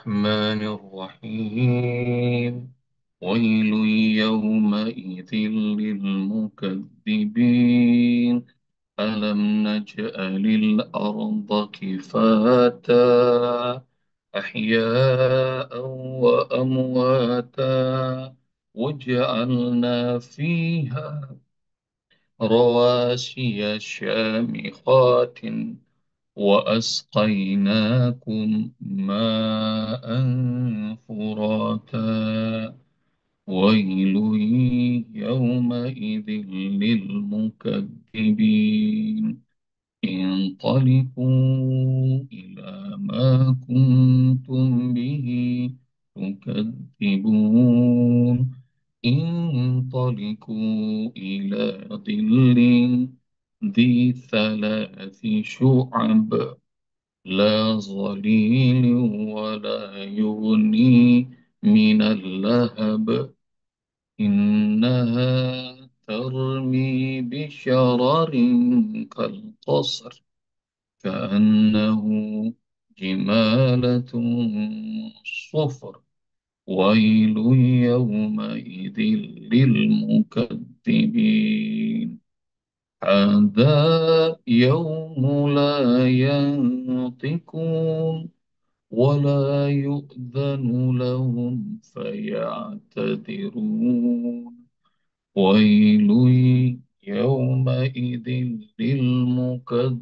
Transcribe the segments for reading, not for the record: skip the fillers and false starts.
الرحمن الرحيم ويل يومئذ للمكذبين ألم نجعل الأرض كفاتا أحياء وأمواتا وجعلنا فيها رواسي شامخات وأسقيناكم ماء فراتا ويل يومئذ للمكذبين انطلقوا إلى ما كنتم به تكذبون انطلقوا إلى ظل ذي ثلاث شعب لا ظليل ولا يغني من اللهب إنها ترمي بشرر كالقصر كأنه جمالة صفر ويل يومئذ للمكذبين هذا يوم لا ينطقون ولا يؤذن لهم فيعتذرون ويل يومئذ للمكذبين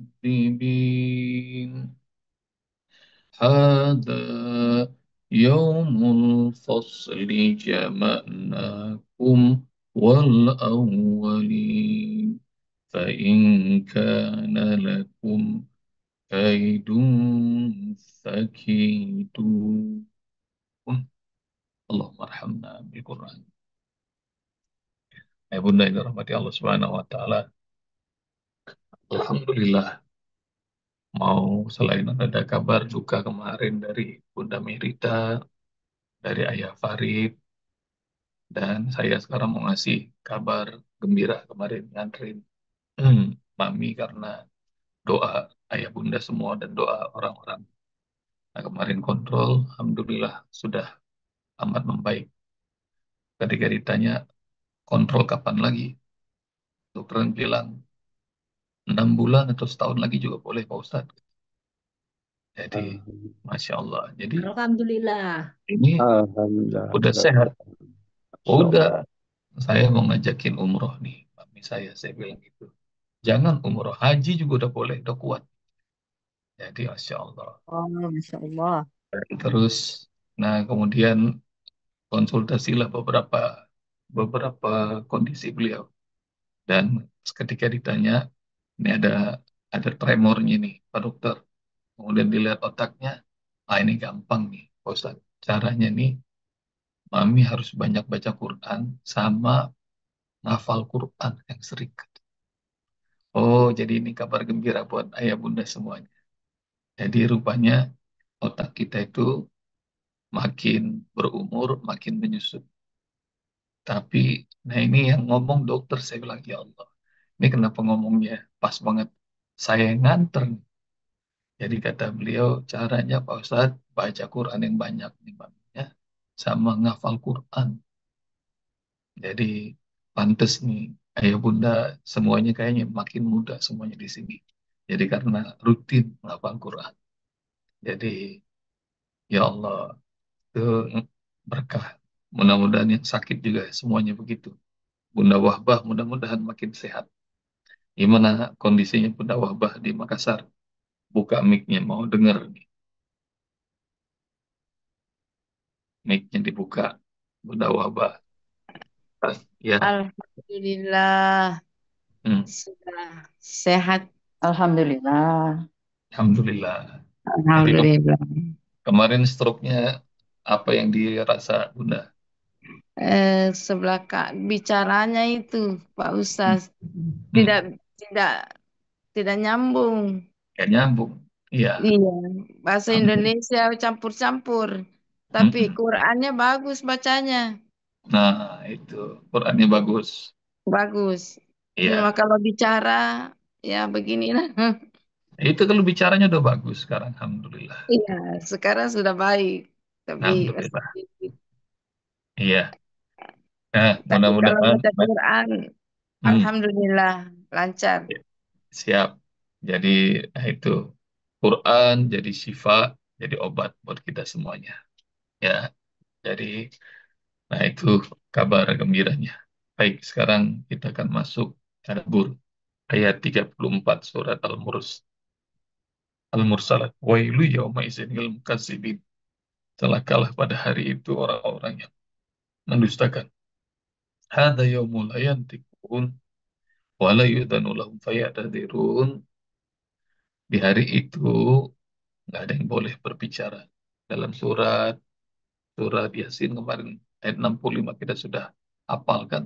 هذا يوم الفصل جمعناكم والأولين فإن كان لكم كيد فكيدون اللهم ارحمنا بالقرآن. Ya Bunda yang dirahmati Allah Subhanahu wa taala. Alhamdulillah, mau selain ada kabar duka kemarin dari Bunda Merita, dari Ayah Farid, dan saya sekarang mau ngasih kabar gembira kemarin nganterin Mami karena doa Ayah Bunda semua dan doa orang-orang. Nah, kemarin kontrol, Alhamdulillah sudah amat membaik. Ketika ditanya kontrol kapan lagi, dokter bilang 6 bulan atau setahun lagi juga boleh Pak Ustadz. Jadi, Masya Allah. Jadi, Alhamdulillah. ini Alhamdulillah. udah sehat. Masya Udah, Allah. saya mau ngajakin umroh nih. Mami saya bilang gitu. Jangan umroh, haji juga udah boleh, udah kuat. Jadi, Masya Allah. Oh, Masya Allah. Terus, nah kemudian konsultasilah beberapa beberapa kondisi beliau. Dan ketika ditanya, ini ada tremornya nih, Pak Dokter. Kemudian dilihat otaknya, ah ini gampang nih, Pak Ustadz. Caranya nih, Mami harus banyak baca Quran sama ngafal Quran yang sering. Oh, jadi ini kabar gembira buat ayah bunda semuanya. Jadi rupanya otak kita itu makin berumur, makin menyusut. Tapi, nah ini yang ngomong dokter, saya bilang, ya Allah, ini kenapa ngomongnya pas banget. Saya yang nganter. Jadi kata beliau, caranya Pak Ustadz, baca Quran yang banyak nih, Maminya, sama ngafal Quran. Jadi pantes nih ayah bunda semuanya kayaknya makin muda semuanya di sini. Jadi karena rutin menghafal Quran. Jadi ya Allah itu berkah. Mudah-mudahan yang sakit juga semuanya begitu. Bunda Wahbah mudah-mudahan makin sehat. Gimana kondisinya Bunda Wahbah di Makassar? Buka mic-nya mau denger nih. Mic-nya dibuka. Bunda Wahbah. Ya, Alhamdulillah. hmm. Sudah sehat. Alhamdulillah. Alhamdulillah. Jadi Alhamdulillah. kemarin stroke-nya apa yang dirasa Bunda? Sebelah Kak bicaranya itu Pak Ustaz Hmm, tidak tidak tidak nyambung. Gak nyambung. Iya. Iya, bahasa Alhamdulillah. Indonesia campur-campur. Tapi Mm-mm. Qurannya bagus bacanya. Nah, itu Qurannya bagus. Bagus. Cuma Iya. kalau bicara ya beginilah. Itu kalau bicaranya udah bagus sekarang, Alhamdulillah. Iya, sekarang sudah baik. Tapi masih Alhamdulillah. Iya. Nah, tapi kalau mudah-mudahan. baca Quran, Hmm, alhamdulillah lancar. siap. Jadi, nah itu Quran jadi syifa, jadi obat buat kita semuanya. Ya, jadi, nah itu kabar gembiranya. Baik, sekarang kita akan masuk tadabbur ayat 34 surat Al-Mursalat. Wailu yauma idzin lil mukazzibin. Celakalah pada hari itu orang-orang yang mendustakan. Hadza yaumul la yantiqun wa la yu'dzanu lahum fayatadzirun. Di hari itu nggak ada yang boleh berbicara. Dalam surat Yasin kemarin ayat 65 kita sudah hafalkan.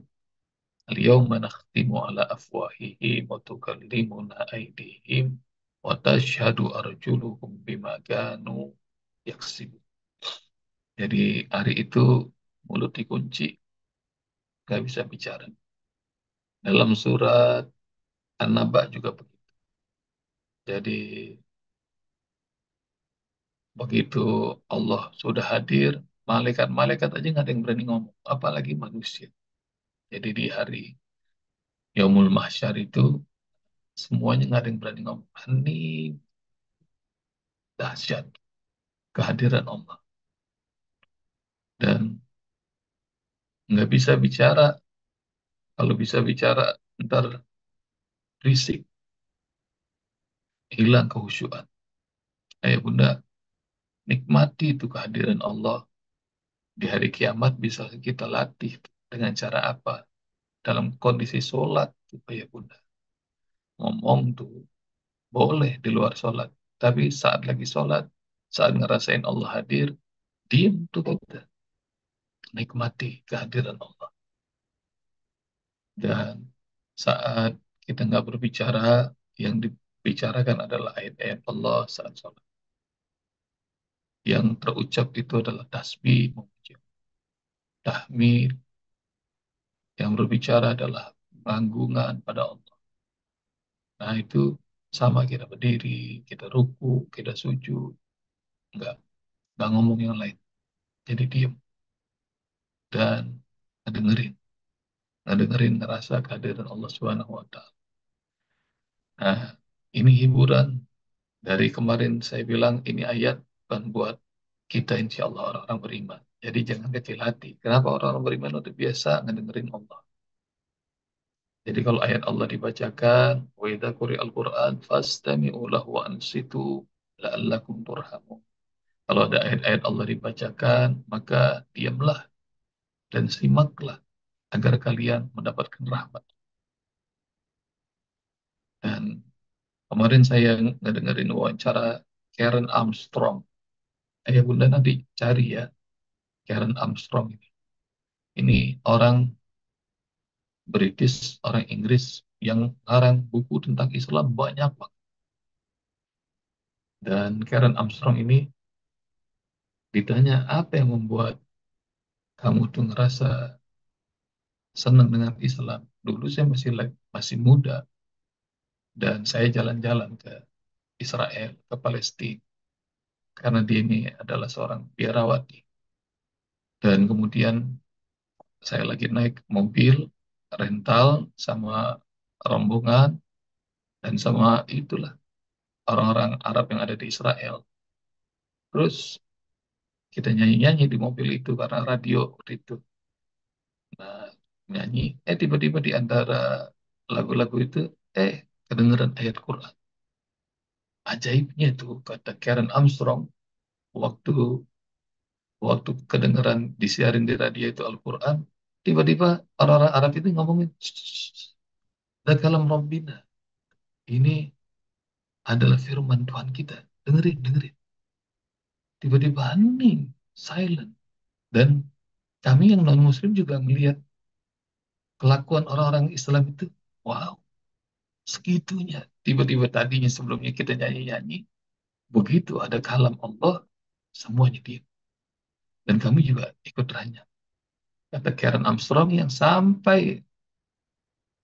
Al-yawma nakhtimu ala afwahihim wa tukallimuna aydihim wa tashhadu arjuluhum bima kanu yaksibun. Jadi hari itu mulut dikunci, nggak bisa bicara. Dalam surat An-Naba juga begitu. Jadi begitu Allah sudah hadir, malaikat-malaikat aja nggak ada yang berani ngomong, apalagi manusia. Jadi di hari Yaumul Mahsyar itu semuanya nggak ada yang berani ngomong. Ini dahsyat kehadiran Allah dan nggak bisa bicara. Kalau bisa bicara ntar risik, hilang kehusyuan. Ayah bunda, nikmati itu kehadiran Allah di hari kiamat. Bisa kita latih dengan cara apa? Dalam kondisi sholat tuh ayah bunda. Ngomong tuh boleh di luar sholat, tapi saat lagi sholat, saat ngerasain Allah hadir, diem tuh kita, nikmati kehadiran Allah. Dan saat kita nggak berbicara, yang dibicarakan adalah ayat-ayat Allah saat sholat. Yang terucap itu adalah tasbih, memuji, tahmid. Yang berbicara adalah panggungan pada Allah. Nah itu sama kita berdiri, kita ruku, kita sujud, nggak nggak ngomong yang lain. Jadi diem dan ngedengerin, ngedengerin ngerasa kehadiran Allah Subhanahu Wa Taala. Nah ini hiburan. Dari kemarin saya bilang ini ayat bukan buat kita insya Allah orang-orang beriman. Jadi jangan kecil hati. Kenapa orang-orang beriman udah biasa ngedengerin Allah. Jadi kalau ayat Allah dibacakan, wa idza quri'al Qur'an fastami'u lahu wa ansitu la'allakum turhamun. Kalau ada ayat-ayat Allah dibacakan, maka diamlah dan simaklah agar kalian mendapatkan rahmat. Dan kemarin saya ngedengerin wawancara Karen Armstrong. Ayah bunda nanti cari ya, Karen Armstrong ini. Ini orang British, orang Inggris yang ngarang buku tentang Islam banyak banget. Dan Karen Armstrong ini ditanya apa yang membuat kamu tuh ngerasa senang dengan Islam. Dulu saya masih muda dan saya jalan-jalan ke Israel, ke Palestina. Karena dia ini adalah seorang biarawati. Dan kemudian saya lagi naik mobil rental sama rombongan dan sama itulah orang-orang Arab yang ada di Israel. Terus kita nyanyi-nyanyi di mobil itu karena radio waktu itu. Nah, nyanyi, tiba-tiba di antara lagu-lagu itu, eh, kedengeran ayat Quran. Ajaibnya itu, kata Karen Armstrong, waktu waktu kedengeran disiarin di radio itu Al-Quran, tiba-tiba orang-orang Arab itu ngomongin, "Da kalam Rabbina." Ini adalah firman Tuhan kita. Dengerin, dengerin. Tiba-tiba hening, silent. Dan kami yang non-Muslim juga melihat kelakuan orang-orang Islam itu, wow, segitunya. Tiba-tiba tadinya sebelumnya kita nyanyi-nyanyi, begitu ada kalam Allah, semuanya diam. Dan kami juga ikut tanya. Kata Karen Armstrong yang sampai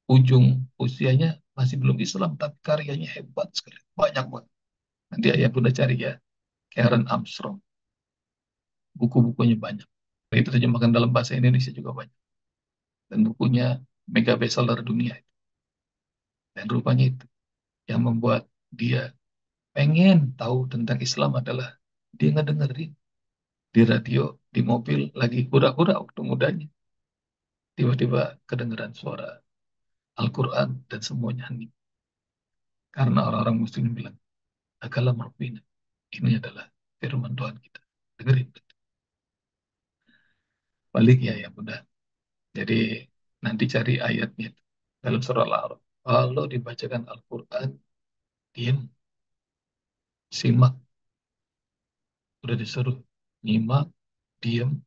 ujung usianya masih belum Islam, tapi karyanya hebat sekali. Banyak banget. Nanti ayah bunda cari ya, Karen Armstrong. buku-bukunya banyak. Itu terjemahkan dalam bahasa Indonesia juga banyak. Dan bukunya mega bestseller dunia. Dan rupanya itu yang membuat dia pengen tahu tentang Islam adalah dia ngedengerin di radio, di mobil, lagi kura-kura waktu mudanya. Tiba-tiba kedengeran suara Al-Quran dan semuanya hening. Karena orang-orang muslim bilang, akalam Rabbina. Ini adalah firman Tuhan kita. Dengerin. Balik ya, ya mudah. Jadi nanti cari ayatnya dalam surah Al-A'raf. Kalau dibacakan Al-Quran, diam, simak, udah disuruh nyimak, diam,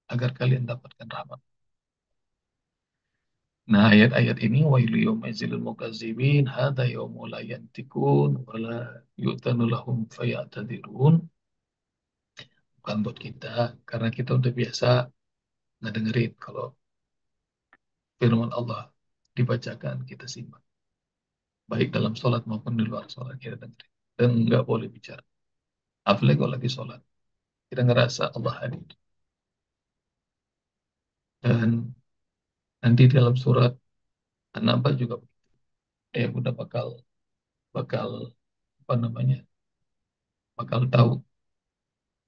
agar kalian dapatkan rahmat. Nah, ayat-ayat ini wailu yaumizil mukazzibin hadza yaumul la yantikun wala yu'tanu lahum fayatadirun. Bukan buat kita karena kita udah biasa ngedengerin kalau firman Allah dibacakan kita simak baik dalam sholat maupun di luar sholat kita dengerin dan nggak boleh bicara apalagi kalau lagi sholat kita ngerasa Allah hadir dan nanti dalam surat An-Naba juga udah bakal bakal apa namanya bakal tahu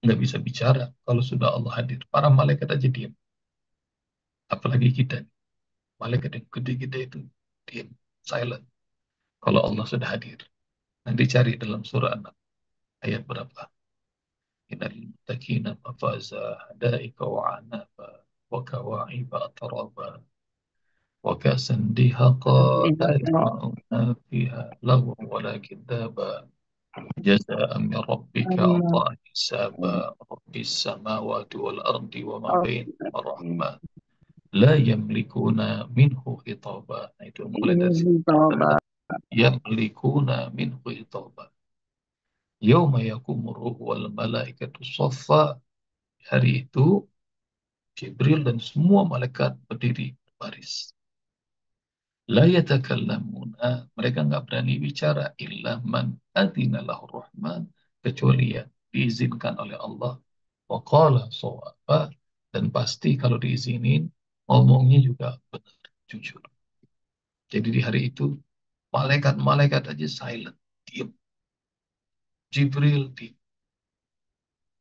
nggak bisa bicara kalau sudah Allah hadir. Para malaikat aja diam. Apalagi kita, malaikat yang gede-gede itu diam, silent. Kalau Allah sudah hadir. Nanti cari dalam surah An ayat berapa. Innal muttaqina mafaza hadaika wa anaba wa kawa'iba atraba wa kasan dihaqa la yasma'una fiha lawa wala kidaba جزاء من ربك عطاء حسابا رب السماوات والأرض وما بينهما الرحمن لا يملكون منه خطابا. Nah, itu mulai dari situ. يملكون منه خطابا يوم يقوم الروح والملائكة صفا. Hari itu Jibril dan semua malaikat berdiri baris. La yatakallamuna, mereka nggak berani bicara illa man adzina lahu rahman, kecuali yang diizinkan oleh Allah. Wa qala shawaba, dan pasti kalau diizinin ngomongnya juga benar, jujur. Jadi di hari itu malaikat-malaikat aja silent, diam. Jibril diam.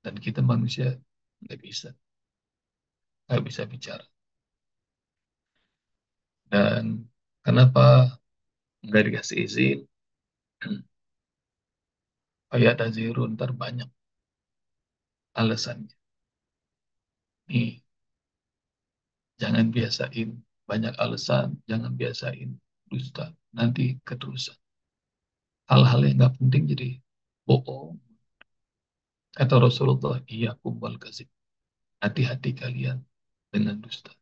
Dan kita manusia nggak bisa, nggak bisa bicara. Dan kenapa nggak dikasih izin? Ayat Azirun ntar banyak alasannya. Nih, jangan biasain banyak alasan, jangan biasain dusta. Nanti keterusan. Hal-hal yang nggak penting jadi bohong. Kata Rasulullah, iya kumbal kasih. Hati-hati kalian dengan dusta.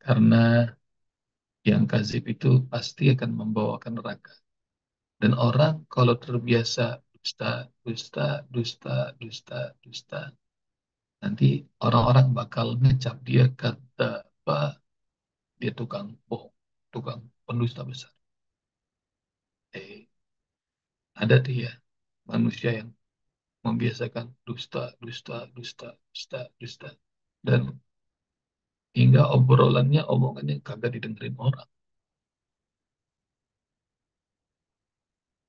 Karena yang kazib itu pasti akan membawa ke neraka. Dan orang kalau terbiasa dusta, dusta, dusta, dusta, dusta, nanti orang-orang bakal ngecap dia kata apa, dia tukang bohong, tukang pendusta besar. Eh, ada dia manusia yang membiasakan dusta, dusta, dusta, dusta, dusta. Dan hingga obrolannya, omongannya kagak didengerin orang.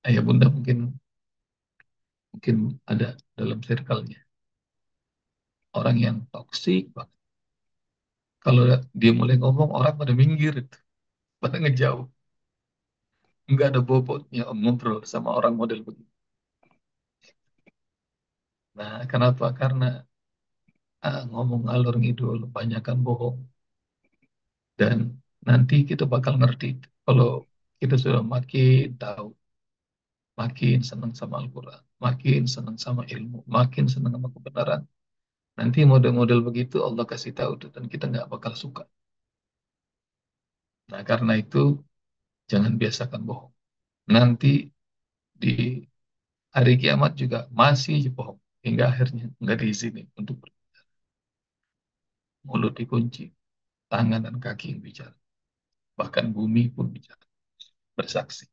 Ayah bunda mungkin mungkin ada dalam circle-nya. Orang yang toksik banget. Kalau dia mulai ngomong, orang pada minggir itu. Pada ngejauh. Nggak ada bobotnya ngobrol sama orang model begitu. Nah, kenapa? Karena ngomong alur ngidul, banyakkan bohong. Dan nanti kita bakal ngerti. Kalau kita sudah makin tahu, makin senang sama Al-Quran, makin senang sama ilmu, makin senang sama kebenaran. Nanti model-model begitu Allah kasih tahu tuh, dan kita nggak bakal suka. Nah, karena itu jangan biasakan bohong. Nanti di hari kiamat juga masih aja bohong. Hingga akhirnya nggak diizinin untuk mulut dikunci, tangan dan kaki yang bicara. Bahkan bumi pun bicara, bersaksi.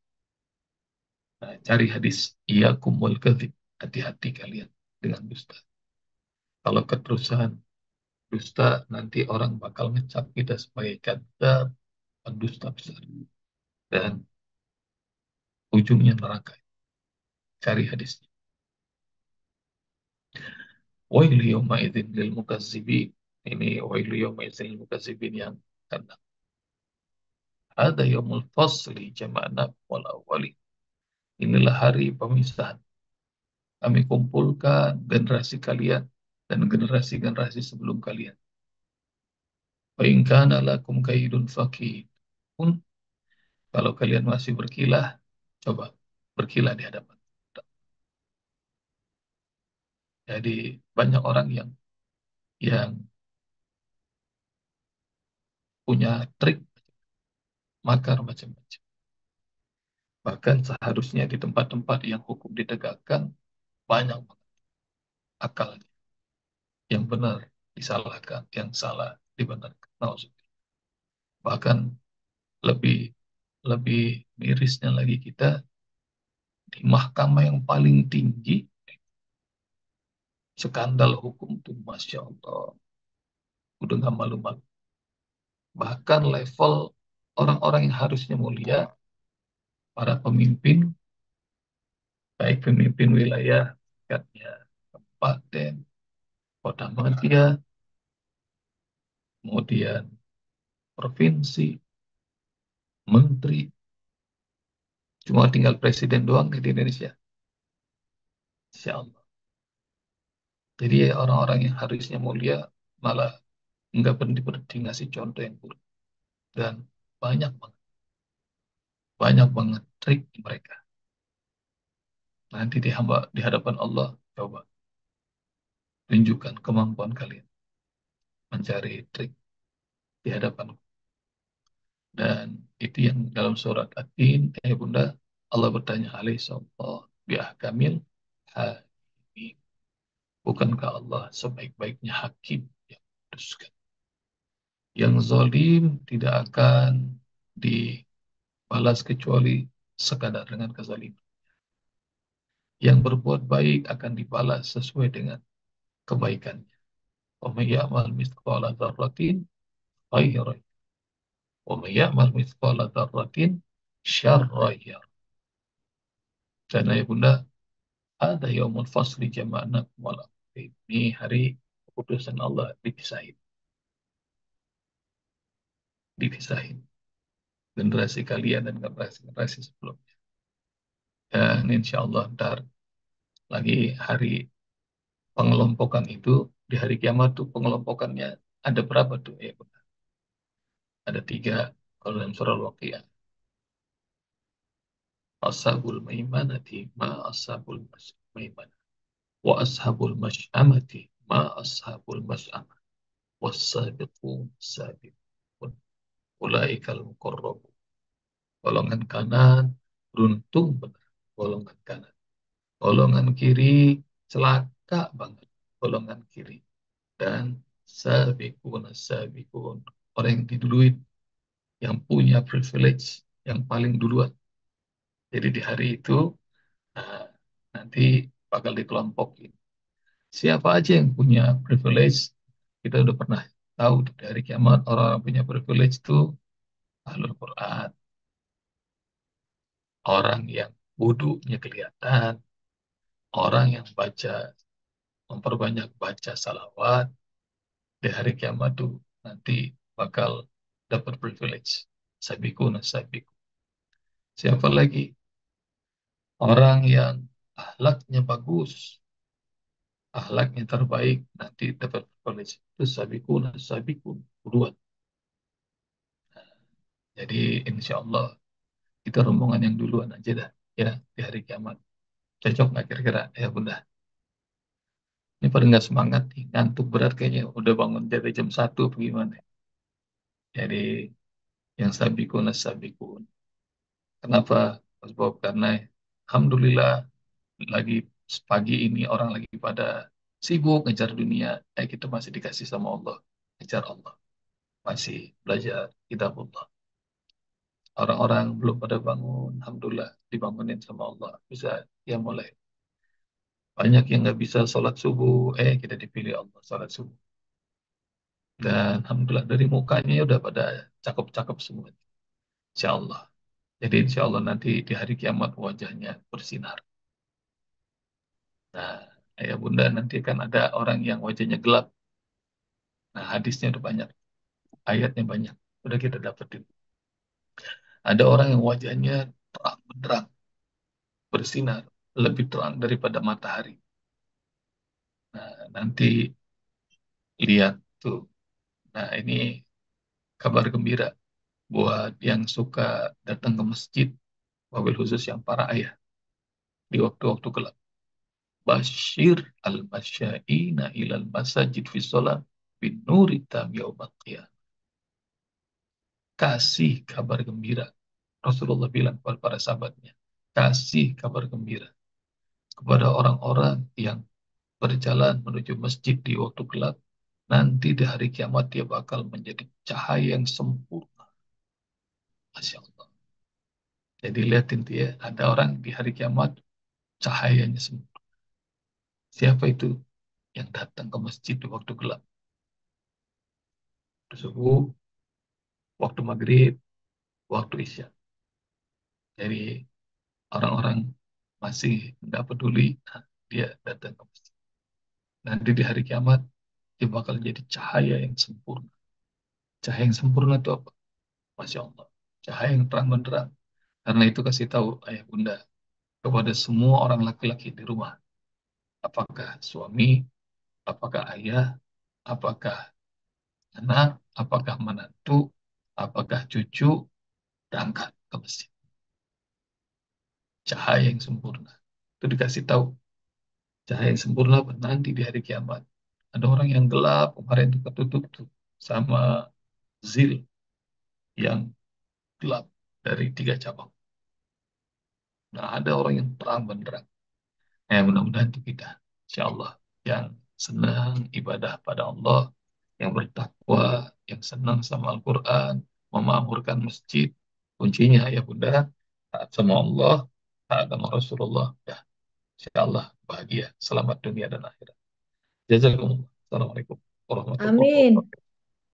Nah, cari hadis, iya kumul kadzib, hati-hati kalian dengan dusta. Kalau keterusan dusta, nanti orang bakal ngecap kita sebagai kadzdzab, pendusta besar. Dan ujungnya neraka. Cari hadisnya. Wailu yawma idzin lil mukazzibin. Ini wailu yawma idzin lil mukazzibin yang keenam. Ada yaumul fasli jama'na wal awwali. Inilah hari pemisahan. Kami kumpulkan generasi kalian dan generasi-generasi sebelum kalian. Wa in kana lakum kaidun fakid. Pun kalau kalian masih berkilah, coba berkilah di hadapan. Jadi banyak orang yang punya trik makar macam-macam. Bahkan seharusnya di tempat-tempat yang hukum ditegakkan banyak akalnya. Yang benar disalahkan, yang salah dibenarkan. Nauzubillah. Bahkan lebih lebih mirisnya lagi kita di mahkamah yang paling tinggi skandal hukum tuh Masya Allah udah nggak malu-malu. Bahkan level orang-orang yang harusnya mulia, para pemimpin, baik pemimpin wilayah, tingkatnya kabupaten, kota madya, kemudian provinsi, menteri, cuma tinggal presiden doang di Indonesia. Insya Allah. Jadi orang-orang yang harusnya mulia malah nggak berhenti-berhenti ngasih contoh yang buruk. Dan banyak banget, banyak banget trik mereka. Nanti di hadapan Allah, coba tunjukkan kemampuan kalian mencari trik di hadapan. Dan itu yang dalam surat At-Tin, Bunda, Allah bertanya alaihi sallallahu biahkamil hakim. Bukankah Allah sebaik-baiknya hakim yang memutuskan? Yang zalim tidak akan dibalas kecuali sekadar dengan kezaliman. Yang berbuat baik akan dibalas sesuai dengan kebaikannya. Wa may ya'mal mithqala dzarratin khairan wa may ya'mal mithqala dzarratin syarran yarah. Dan ayah bunda, ada yaumul fasli jama'na wal ini hari keputusan Allah dipisahin, dipisahin generasi kalian dan generasi-generasi sebelumnya. Dan insya Allah ntar lagi hari pengelompokan itu, di hari kiamat tuh pengelompokannya ada berapa tuh? Ya, ada tiga kalau dalam surah Al-Waqiah. Ashabul maimanati ma ashabul maimanah. Wa ashabul masy'amati ma ashabul masy'amah. Was-sabiqun sabiqun. Ulaikal muqarrabun. Golongan kanan beruntung benar. Golongan kanan. Golongan kiri celaka banget. Golongan kiri. Dan sabiqun sabiqun. Orang yang diduluin, yang punya privilege, yang paling duluan. Jadi di hari itu nah, nanti bakal dikelompokin. Siapa aja yang punya privilege, kita udah pernah tahu dari kiamat orang-orang punya privilege itu ahlul Quran, orang yang wudhunya kelihatan, orang yang memperbanyak baca salawat di hari kiamat tuh nanti bakal dapat privilege. Sabiquna sabiqun. Siapa lagi? Orang yang akhlaknya bagus, akhlaknya terbaik, nanti dapat privilege. Itu sabiquna sabiqun. Duluan. Jadi insya Allah kita rombongan yang duluan aja dah ya di hari kiamat. Cocok nggak kira-kira ya bunda? Ini pada nggak semangat nih, ngantuk berat kayaknya udah bangun dari jam 1 bagaimana? Jadi yang sabikun sabikun. Kenapa? Mas Bob? Karena Alhamdulillah lagi pagi ini orang lagi pada sibuk ngejar dunia. Kita masih dikasih sama Allah, ngejar Allah, masih belajar kitabullah. Orang-orang belum pada bangun, Alhamdulillah dibangunin sama Allah. Bisa ya mulai Banyak yang nggak bisa sholat subuh, kita dipilih Allah sholat subuh. Dan Alhamdulillah dari mukanya udah pada cakep-cakep semua. Insya Allah. Jadi insya Allah nanti di hari kiamat wajahnya bersinar. Nah, ayah bunda nanti kan ada orang yang wajahnya gelap. Nah, hadisnya udah banyak, ayatnya banyak. Udah kita dapetin. Ada orang yang wajahnya terang benderang, bersinar, lebih terang daripada matahari. Nah, nanti lihat tuh. Nah, ini kabar gembira buat yang suka datang ke masjid, wabil khusus yang para ayah di waktu-waktu gelap. Bashir al-masya'ina ilal masajid fi sholat bin nuri tam yaumal qiyamah. Kasih kabar gembira. Rasulullah bilang kepada para sahabatnya, kasih kabar gembira kepada orang-orang yang berjalan menuju masjid di waktu gelap. Nanti di hari kiamat dia bakal menjadi cahaya yang sempurna. Masya Allah. Jadi lihatin dia, ada orang di hari kiamat cahayanya sempurna. Siapa itu yang datang ke masjid di waktu gelap? Waktu subuh, waktu maghrib, waktu isya. Jadi orang-orang masih nggak peduli, nah, dia datang ke masjid. Nanti di hari kiamat, dia bakal jadi cahaya yang sempurna. Cahaya yang sempurna itu apa? Masya Allah. Cahaya yang terang benderang. Karena itu kasih tahu ayah bunda kepada semua orang laki-laki di rumah. Apakah suami, apakah ayah, apakah anak, apakah menantu, apakah cucu, berangkat ke masjid. Cahaya yang sempurna. Itu dikasih tahu. Cahaya yang sempurna nanti di hari kiamat. Ada orang yang gelap, kemarin itu ketutup tuh sama zil yang gelap dari tiga cabang. Nah, ada orang yang terang benderang. Mudah-mudahan itu kita, insya Allah, yang senang ibadah pada Allah, yang bertakwa, yang senang sama Al-Quran, memakmurkan masjid. Kuncinya ya bunda, taat sama Allah, taat sama Rasulullah. Ya, insya Allah bahagia, selamat dunia dan akhirat. Jazakumullah. Assalamualaikum warahmatullahi Amin. wabarakatuh.